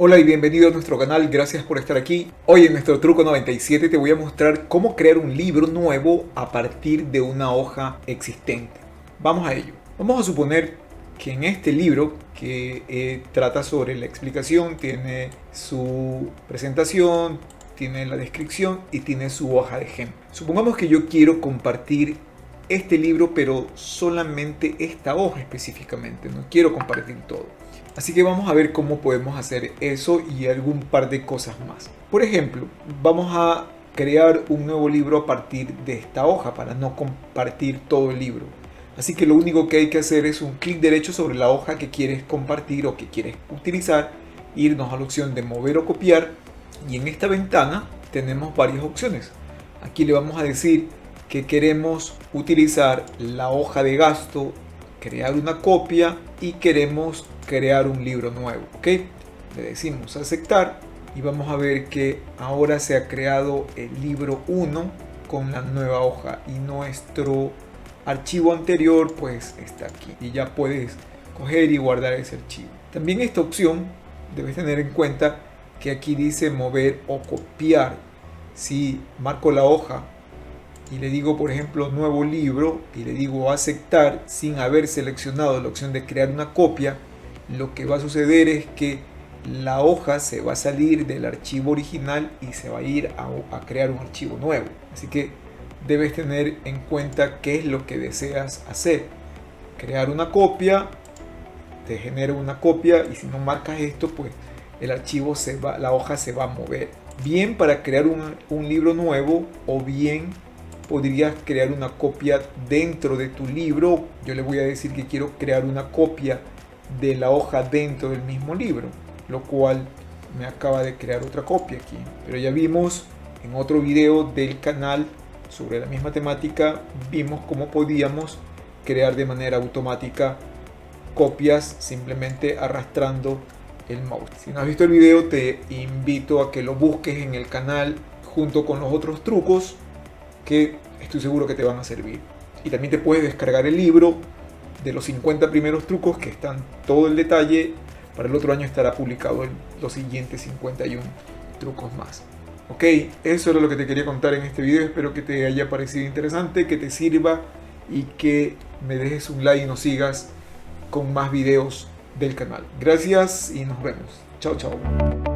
Hola y bienvenido a nuestro canal, gracias por estar aquí. Hoy en nuestro truco 97 te voy a mostrar cómo crear un libro nuevo a partir de una hoja existente. Vamos a ello. Vamos a suponer que en este libro que trata sobre la explicación, tiene su presentación, tiene la descripción y tiene su hoja de ejemplo. Supongamos que yo quiero compartir este libro, pero solamente esta hoja específicamente, no quiero compartir todo. Así que vamos a ver cómo podemos hacer eso y algún par de cosas más. Por ejemplo, vamos a crear un nuevo libro a partir de esta hoja para no compartir todo el libro. Así que lo único que hay que hacer es un clic derecho sobre la hoja que quieres compartir o que quieres utilizar, irnos a la opción de mover o copiar y en esta ventana tenemos varias opciones. Aquí le vamos a decir que queremos utilizar la hoja de gasto, crear una copia y queremos crear un libro nuevo, ¿ok? Le decimos aceptar y vamos a ver que ahora se ha creado el libro 1 con la nueva hoja y nuestro archivo anterior pues está aquí y ya puedes coger y guardar ese archivo. También esta opción debes tener en cuenta que aquí dice mover o copiar. Si marco la hoja y le digo por ejemplo nuevo libro y le digo aceptar sin haber seleccionado la opción de crear una copia, lo que va a suceder es que la hoja se va a salir del archivo original y se va a ir a crear un archivo nuevo. Así que debes tener en cuenta qué es lo que deseas hacer. Crear una copia, te genera una copia y si no marcas esto pues el archivo la hoja se va a mover. Bien para crear un libro nuevo o bien podrías crear una copia dentro de tu libro. Yo le voy a decir que quiero crear una copia de la hoja dentro del mismo libro, lo cual me acaba de crear otra copia aquí. Pero ya vimos en otro video del canal sobre la misma temática, vimos cómo podíamos crear de manera automática copias simplemente arrastrando el mouse. Si no has visto el video, te invito a que lo busques en el canal junto con los otros trucos que estoy seguro que te van a servir. Y también te puedes descargar el libro de los 50 primeros trucos que están todo el detalle. Para el otro año estará publicado los siguientes 51 trucos más. Ok, eso era lo que te quería contar en este video. Espero que te haya parecido interesante, que te sirva y que me dejes un like y nos sigas con más videos del canal. Gracias y nos vemos. Chao, chao.